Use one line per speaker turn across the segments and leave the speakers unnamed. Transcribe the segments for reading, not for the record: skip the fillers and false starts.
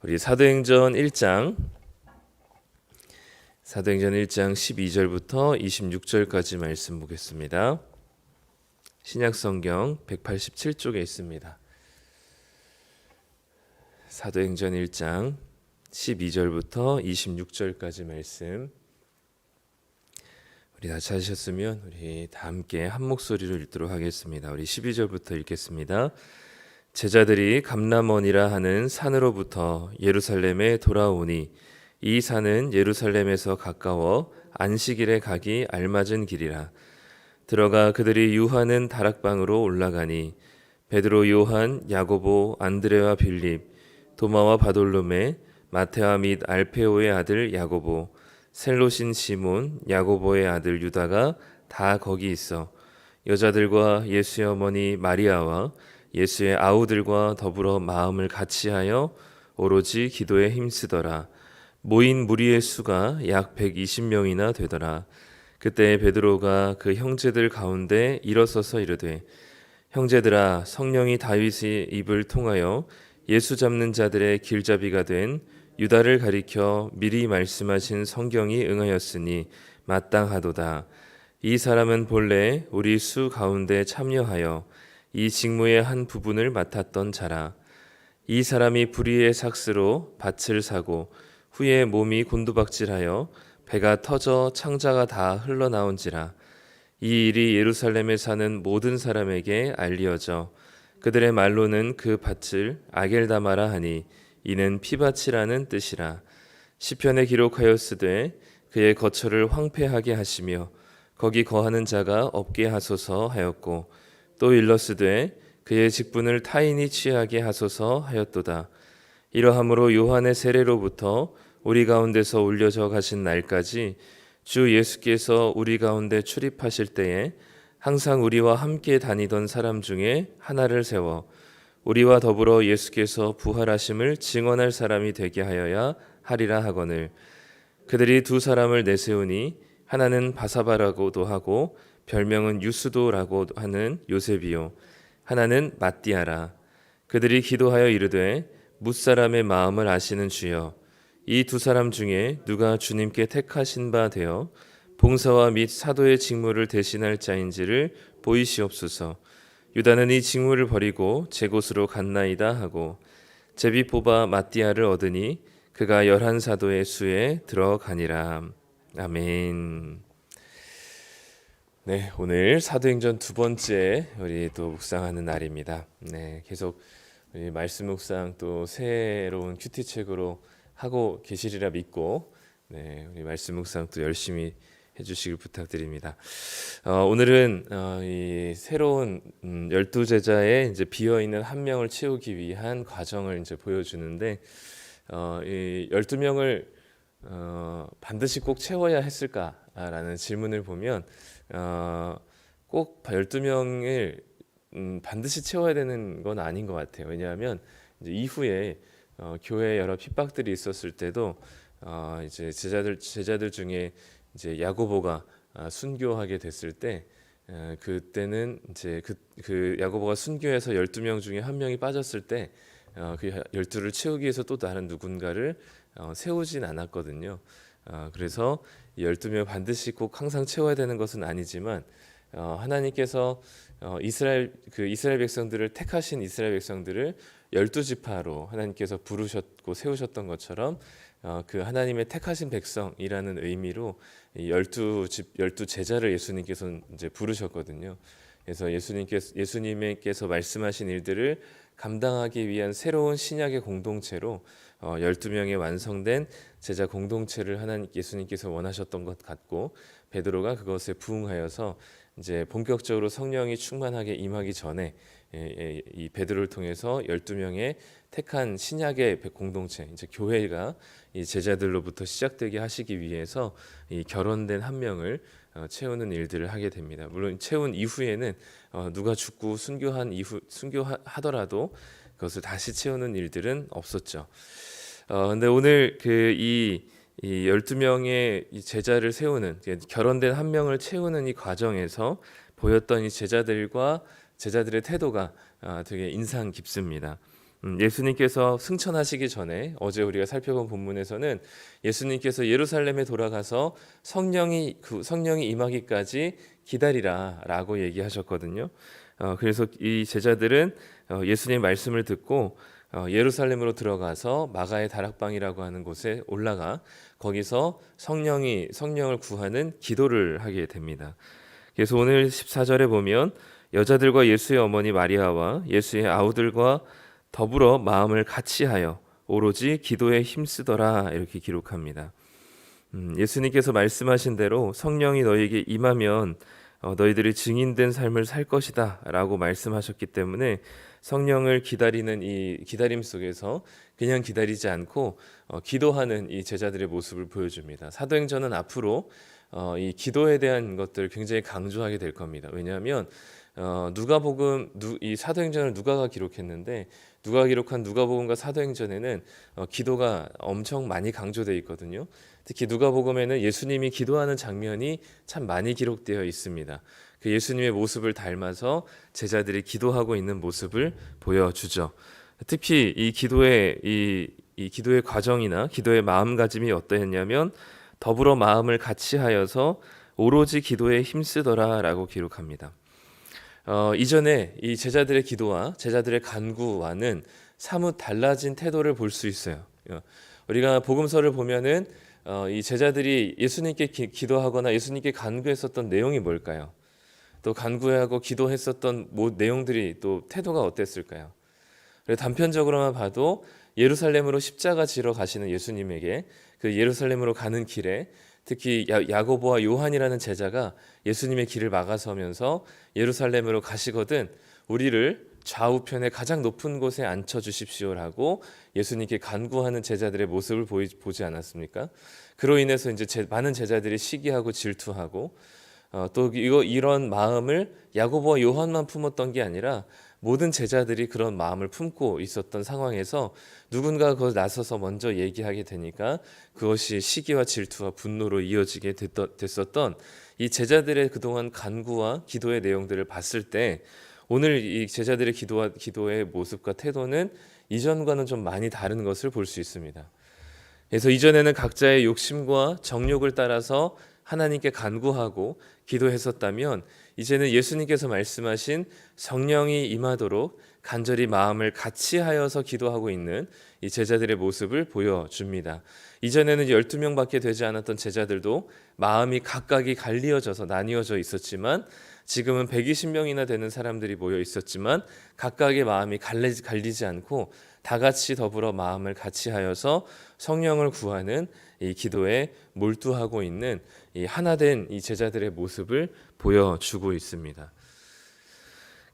우리 사도행전 1장 12절부터 26절까지 말씀 보겠습니다. 신약성경 187쪽에 있습니다. 사도행전 1장 12절부터 26절까지 말씀, 우리 다 찾으셨으면 우리 다 함께 한 목소리로 읽도록 하겠습니다. 우리 12절부터 읽겠습니다. 제자들이 감람원이라 하는 산으로부터 예루살렘에 돌아오니 이 산은 예루살렘에서 가까워 안식일에 가기 알맞은 길이라. 들어가 그들이 유하는 다락방으로 올라가니 베드로, 요한, 야고보, 안드레와 빌립, 도마와 바돌로메, 마테와 및 알페오의 아들 야고보, 셀로신 시몬, 야고보의 아들 유다가 다 거기 있어 여자들과 예수의 어머니 마리아와 예수의 아우들과 더불어 마음을 같이하여 오로지 기도에 힘쓰더라. 모인 무리의 수가 약 120명이나 되더라. 그때 베드로가 그 형제들 가운데 일어서서 이르되, 형제들아, 성령이 다윗의 입을 통하여 예수 잡는 자들의 길잡이가 된 유다를 가리켜 미리 말씀하신 성경이 응하였으니 마땅하도다. 이 사람은 본래 우리 수 가운데 참여하여 이 직무의 한 부분을 맡았던 자라. 이 사람이 불의의 삭스로 밭을 사고 후에 몸이 곤두박질하여 배가 터져 창자가 다 흘러나온지라. 이 일이 예루살렘에 사는 모든 사람에게 알리어져 그들의 말로는 그 밭을 아겔다마라 하니 이는 피밭이라는 뜻이라. 시편에 기록하였으되 그의 거처를 황폐하게 하시며 거기 거하는 자가 없게 하소서 하였고, 또 일러스되 그의 직분을 타인이 취하게 하소서 하였도다. 이러함으로 요한의 세례로부터 우리 가운데서 올려져 가신 날까지 주 예수께서 우리 가운데 출입하실 때에 항상 우리와 함께 다니던 사람 중에 하나를 세워 우리와 더불어 예수께서 부활하심을 증언할 사람이 되게 하여야 하리라 하거늘. 그들이 두 사람을 내세우니 하나는 바사바라고도 하고 별명은 유스도라고 하는 요셉이요, 하나는 마띠아라. 그들이 기도하여 이르되, 뭇사람의 마음을 아시는 주여, 이 두 사람 중에 누가 주님께 택하신 바 되어 봉사와 및 사도의 직무를 대신할 자인지를 보이시옵소서. 유다는 이 직무를 버리고 제 곳으로 갔나이다 하고 제비 뽑아 마띠아를 얻으니 그가 11사도의 수에 들어가니라. 아멘. 네, 오늘 사도행전 두 번째 우리 또 묵상하는 날입니다. 네, 계속 우리 말씀 묵상 또 새로운 큐티책으로 하고 계시리라 믿고, 네, 우리 말씀 묵상 또 열심히 해주시길 부탁드립니다. 오늘은 이 새로운 12제자의 이제 비어 있는 한 명을 채우기 위한 과정을 이제 보여주는데, 이 12명을 반드시 꼭 채워야 했을까라는 질문을 보면 꼭 12명을 반드시 채워야 되는 건 아닌 것 같아요. 왜냐하면 이제 이후에 교회에 여러 핍박들이 있었을 때도 이제 제자들 중에 이제 야고보가 순교하게 됐을 때, 그때는 이제 그 야고보가 순교해서 12명 중에 한 명이 빠졌을 때 그 12를 채우기 위해서 또 다른 누군가를 세우진 않았거든요. 그래서 12명 반드시 꼭 항상 채워야 되는 것은 아니지만, 하나님께서 이스라엘 백성들을 택하신 이스라엘 백성들을 12지파로 하나님께서 부르셨고 세우셨던 것처럼 그 하나님의 택하신 백성이라는 의미로 12제자를 예수님께서 이제 부르셨거든요. 그래서 예수님께서 말씀하신 일들을 감당하기 위한 새로운 신약의 공동체로 12명의 완성된 제자 공동체를 예수님께서 원하셨던 것 같고, 베드로가 그것에 부응하여서 이제 본격적으로 성령이 충만하게 임하기 전에 이 베드로를 통해서 12명의 택한 신약의 공동체, 이제 교회가 이 제자들로부터 시작되게 하시기 위해서 이 결혼된 한 명을 채우는 일들을 하게 됩니다. 물론 채운 이후에는 누가 죽고 순교하더라도 그것을 다시 채우는 일들은 없었죠. 근데 오늘 이 12명의 이 제자를 세우는, 결혼된 한 명을 채우는 이 과정에서 보였던 이 제자들의 태도가 되게 인상 깊습니다. 예수님께서 승천하시기 전에 어제 우리가 살펴본 본문에서는 예수님께서 예루살렘에 돌아가서 성령이 임하기까지 기다리라라고 얘기하셨거든요. 그래서 이 제자들은 예수님 말씀을 듣고 예루살렘으로 들어가서 마가의 다락방이라고 하는 곳에 올라가 거기서 성령을 구하는 기도를 하게 됩니다. 그래서 오늘 14절에 보면 여자들과 예수의 어머니 마리아와 예수의 아우들과 더불어 마음을 같이하여 오로지 기도에 힘쓰더라 이렇게 기록합니다. 예수님께서 말씀하신 대로 성령이 너희에게 임하면 너희들이 증인된 삶을 살 것이다 라고 말씀하셨기 때문에 성령을 기다리는 이 기다림 속에서 그냥 기다리지 않고 기도하는 이 제자들의 모습을 보여줍니다. 사도행전은 앞으로 이 기도에 대한 것들을 굉장히 강조하게 될 겁니다. 왜냐하면 누가복음 이 사도행전을 누가가 기록했는데 누가가 기록한 누가복음과 사도행전에는 기도가 엄청 많이 강조되어 있거든요. 특히 누가복음에는 예수님이 기도하는 장면이 참 많이 기록되어 있습니다. 그 예수님의 모습을 닮아서 제자들이 기도하고 있는 모습을 보여주죠. 특히 이 기도의 과정이나 기도의 마음가짐이 어떠했냐면 더불어 마음을 같이하여서 오로지 기도에 힘쓰더라라고 기록합니다. 이전에 이 제자들의 기도와 제자들의 간구와는 사뭇 달라진 태도를 볼 수 있어요. 우리가 복음서를 보면은 이 제자들이 예수님께 기도하거나 예수님께 간구했었던 내용이 뭘까요? 또 간구하고 기도했었던 내용들이 또 태도가 어땠을까요? 단편적으로만 봐도 예루살렘으로 십자가 지러 가시는 예수님에게 그 예루살렘으로 가는 길에 특히 야고보와 요한이라는 제자가 예수님의 길을 막아서면서 예루살렘으로 가시거든 우리를 좌우편의 가장 높은 곳에 앉혀 주십시오라고 예수님께 간구하는 제자들의 모습을 보지 않았습니까? 그로 인해서 이제 많은 제자들이 시기하고 질투하고 또 이런 마음을 야고보와 요한만 품었던 게 아니라 모든 제자들이 그런 마음을 품고 있었던 상황에서 누군가가 그걸 나서서 먼저 얘기하게 되니까 그것이 시기와 질투와 분노로 이어지게 됐었던 이 제자들의 그동안 간구와 기도의 내용들을 봤을 때 오늘 이 제자들의 기도의 모습과 태도는 이전과는 좀 많이 다른 것을 볼 수 있습니다. 그래서 이전에는 각자의 욕심과 정욕을 따라서 하나님께 간구하고 기도했었다면 이제는 예수님께서 말씀하신 성령이 임하도록 간절히 마음을 같이하여서 기도하고 있는 이 제자들의 모습을 보여줍니다. 이전에는 12명밖에 되지 않았던 제자들도 마음이 각각이 나뉘어져 있었지만 지금은 120명이나 되는 사람들이 모여 있었지만 각각의 마음이 갈리지 않고 다 같이 더불어 마음을 같이하여서 성령을 구하는 이 기도에 몰두하고 있는 이 하나된 이 제자들의 모습을 보여주고 있습니다.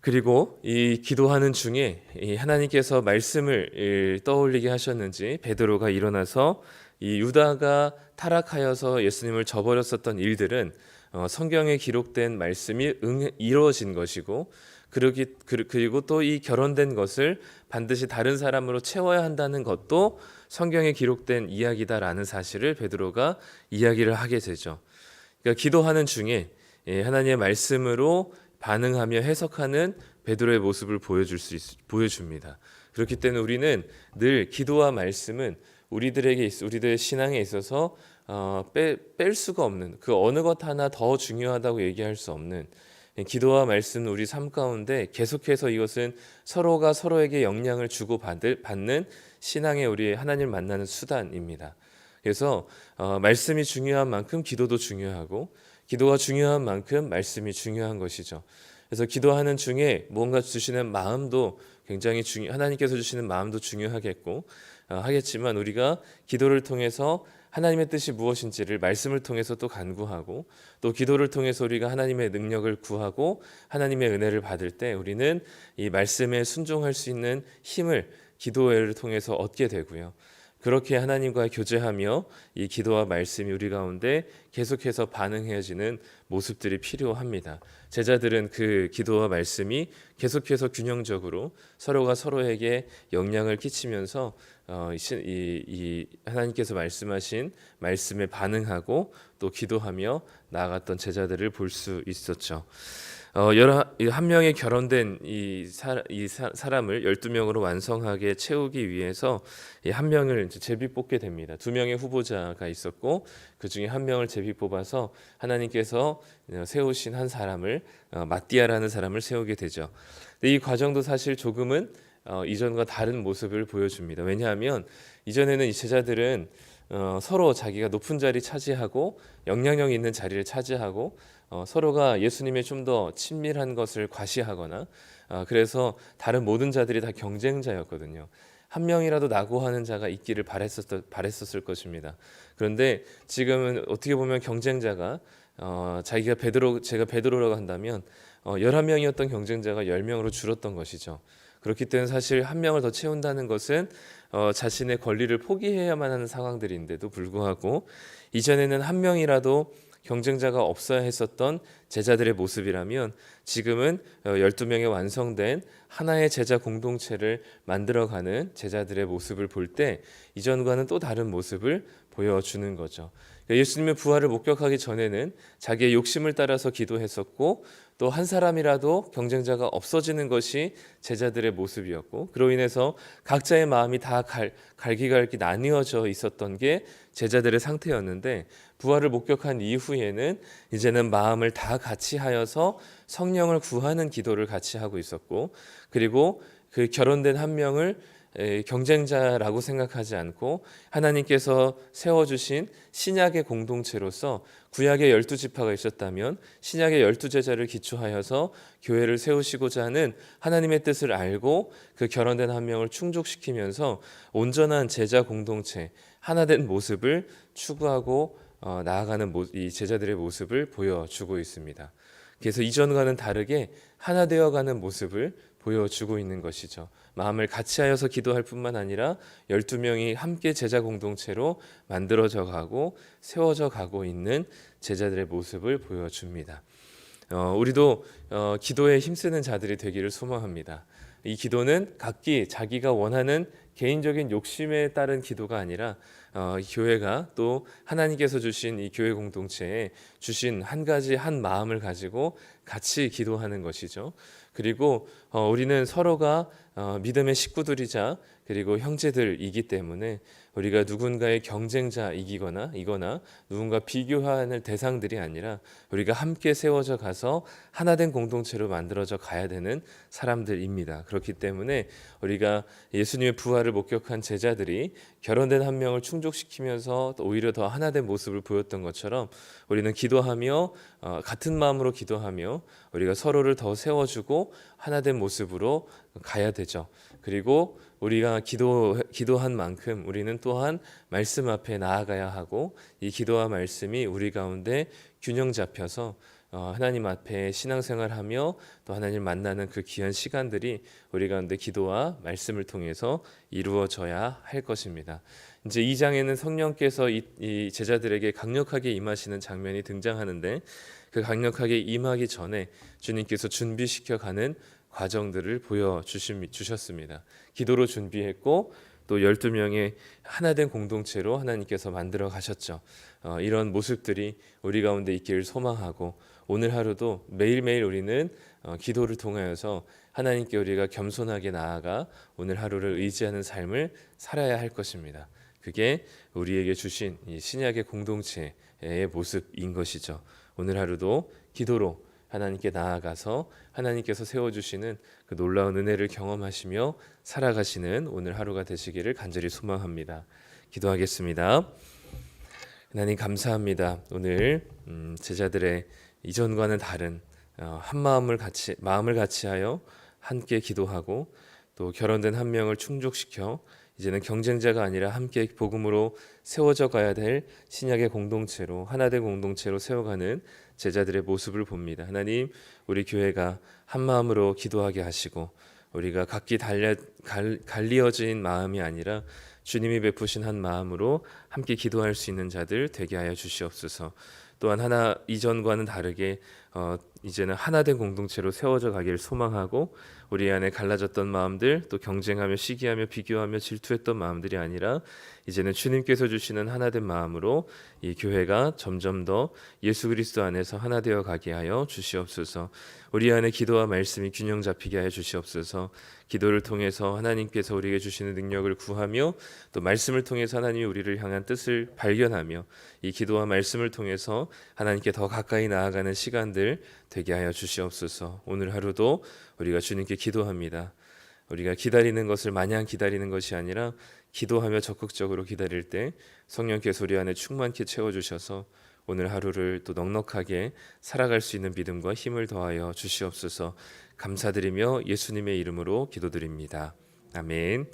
그리고 이 기도하는 중에 이 하나님께서 말씀을 떠올리게 하셨는지 베드로가 일어나서 이 유다가 타락하여서 예수님을 저버렸었던 일들은 성경에 기록된 말씀이 이루어진 것이고 그리고 또 이 결혼된 것을 반드시 다른 사람으로 채워야 한다는 것도 성경에 기록된 이야기다라는 사실을 베드로가 이야기를 하게 되죠. 그러니까 기도하는 중에 하나님의 말씀으로 반응하며 해석하는 베드로의 모습을 보여줍니다. 그렇기 때문에 우리는 늘 기도와 말씀은 우리들의 신앙에 있어서 뺄 수가 없는 그 어느 것 하나 더 중요하다고 얘기할 수 없는 기도와 말씀은 우리 삶 가운데 계속해서 이것은 서로가 서로에게 영향을 주고 받는 신앙의 우리 하나님을 만나는 수단입니다. 그래서 말씀이 중요한 만큼 기도도 중요하고 기도가 중요한 만큼 말씀이 중요한 것이죠. 그래서 기도하는 중에 뭔가 주시는 마음도 굉장히 하나님께서 주시는 마음도 중요하겠고 하겠지만 우리가 기도를 통해서 하나님의 뜻이 무엇인지를 말씀을 통해서 또 간구하고 또 기도를 통해서 우리가 하나님의 능력을 구하고 하나님의 은혜를 받을 때 우리는 이 말씀에 순종할 수 있는 힘을 기도를 통해서 얻게 되고요. 그렇게 하나님과 교제하며 이 기도와 말씀이 우리 가운데 계속해서 반응해지는 모습들이 필요합니다. 제자들은 그 기도와 말씀이 계속해서 균형적으로 서로가 서로에게 영향을 끼치면서 이 하나님께서 말씀하신 말씀에 반응하고 또 기도하며 나아갔던 제자들을 볼 수 있었죠. 한 명의 결혼된 사람을 12명으로 완성하게 채우기 위해서 이 한 명을 이제 제비 뽑게 됩니다. 두 명의 후보자가 있었고 그 중에 한 명을 제비 뽑아서 하나님께서 세우신 한 사람을 마띠아라는 사람을 세우게 되죠. 근데 이 과정도 사실 조금은 이전과 다른 모습을 보여줍니다. 왜냐하면 이전에는 이 제자들은 서로 자기가 높은 자리 차지하고 영향력 있는 자리를 차지하고 서로가 예수님의 좀 더 친밀한 것을 과시하거나 그래서 다른 모든 자들이 다 경쟁자였거든요. 한 명이라도 낙오하는 자가 있기를 바랬었을 것입니다. 그런데 지금은 어떻게 보면 경쟁자가 제가 베드로라고 한다면 11명이었던 경쟁자가 10명으로 줄었던 것이죠. 그렇기 때문에 사실 한 명을 더 채운다는 것은 자신의 권리를 포기해야만 하는 상황들인데도 불구하고 이전에는 한 명이라도 경쟁자가 없어야 했었던 제자들의 모습이라면 지금은 12명의 완성된 하나의 제자 공동체를 만들어가는 제자들의 모습을 볼 때 이전과는 또 다른 모습을 보여주는 거죠. 예수님의 부활을 목격하기 전에는 자기의 욕심을 따라서 기도했었고 또 한 사람이라도 경쟁자가 없어지는 것이 제자들의 모습이었고 그로 인해서 각자의 마음이 다 갈기갈기 나뉘어져 있었던 게 제자들의 상태였는데 부활을 목격한 이후에는 이제는 마음을 다 같이 하여서 성령을 구하는 기도를 같이 하고 있었고 그리고 그 결혼된 한 명을 경쟁자라고 생각하지 않고 하나님께서 세워주신 신약의 공동체로서 구약의 12지파가 있었다면 신약의 12제자를 기초하여서 교회를 세우시고자 하는 하나님의 뜻을 알고 그 결혼된 한 명을 충족시키면서 온전한 제자 공동체 하나된 모습을 추구하고 나아가는 이 제자들의 모습을 보여주고 있습니다. 그래서 이전과는 다르게 하나 되어가는 모습을 보여주고 있는 것이죠. 마음을 같이 하여서 기도할 뿐만 아니라 12명이 함께 제자 공동체로 만들어져 가고 세워져 가고 있는 제자들의 모습을 보여줍니다. 우리도 기도에 힘쓰는 자들이 되기를 소망합니다. 이 기도는 각기 자기가 원하는 개인적인 욕심에 따른 기도가 아니라 교회가 또 하나님께서 주신 이 교회 공동체에 주신 한 가지 한 마음을 가지고 같이 기도하는 것이죠. 그리고 우리는 서로가 믿음의 식구들이자 그리고 형제들이기 때문에 우리가 누군가의 경쟁자이거나 누군가 비교하는 대상들이 아니라 우리가 함께 세워져 가서 하나된 공동체로 만들어져 가야 되는 사람들입니다. 그렇기 때문에 우리가 예수님의 부활을 목격한 제자들이 결혼된 한 명을 충족시키면서 오히려 더 하나된 모습을 보였던 것처럼 우리는 기도하며 같은 마음으로 기도하며 우리가 서로를 더 세워주고 하나된 모습으로 가야 되죠. 그리고 우리가 기도한 만큼 우리는 또한 말씀 앞에 나아가야 하고 이 기도와 말씀이 우리 가운데 균형 잡혀서 하나님 앞에 신앙생활하며 또 하나님을 만나는 그 귀한 시간들이 우리 가운데 기도와 말씀을 통해서 이루어져야 할 것입니다. 이제 2장에는 성령께서 이 제자들에게 강력하게 임하시는 장면이 등장하는데 그 강력하게 임하기 전에 주님께서 준비시켜 가는 과정들을 보여주셨습니다. 기도로 준비했고 또 12명의 하나된 공동체로 하나님께서 만들어 가셨죠. 이런 모습들이 우리 가운데 있기를 소망하고 오늘 하루도 매일매일 우리는 기도를 통하여서 하나님께 우리가 겸손하게 나아가 오늘 하루를 의지하는 삶을 살아야 할 것입니다. 그게 우리에게 주신 이 신약의 공동체의 모습인 것이죠. 오늘 하루도 기도로 하나님께 나아가서 하나님께서 세워주시는 그 놀라운 은혜를 경험하시며 살아가시는 오늘 하루가 되시기를 간절히 소망합니다. 기도하겠습니다. 하나님 감사합니다. 오늘 제자들의 이전과는 다른 한 마음을 같이 하여 함께 기도하고 또 결혼된 한 명을 충족시켜 이제는 경쟁자가 아니라 함께 복음으로 세워져 가야 될 신약의 공동체로 하나된 공동체로 세워가는 제자들의 모습을 봅니다. 하나님, 우리 교회가 한 마음으로 기도하게 하시고 우리가 각기 갈리어진 마음이 아니라 주님이 베푸신 한 마음으로 함께 기도할 수 있는 자들 되게 하여 주시옵소서. 또한 하나 이전과는 다르게 이제는 하나된 공동체로 세워져 가기를 소망하고, 우리 안에 갈라졌던 마음들, 또 경쟁하며 시기하며 비교하며 질투했던 마음들이 아니라 이제는 주님께서 주시는 하나된 마음으로 이 교회가 점점 더 예수 그리스도 안에서 하나 되어 가게 하여 주시옵소서. 우리 안에 기도와 말씀이 균형 잡히게 하여 주시옵소서. 기도를 통해서 하나님께서 우리에게 주시는 능력을 구하며, 또 말씀을 통해서 하나님이 우리를 향한 뜻을 발견하며, 이 기도와 말씀을 통해서 하나님께 더 가까이 나아가는 시간들 되게 하여 주시옵소서. 오늘 하루도 우리가 주님께 기도합니다. 우리가 기다리는 것을 마냥 기다리는 것이 아니라 기도하며 적극적으로 기다릴 때 성령께서 우리 안에 충만케 채워주셔서 오늘 하루를 또 넉넉하게 살아갈 수 있는 믿음과 힘을 더하여 주시옵소서. 감사드리며 예수님의 이름으로 기도드립니다. 아멘.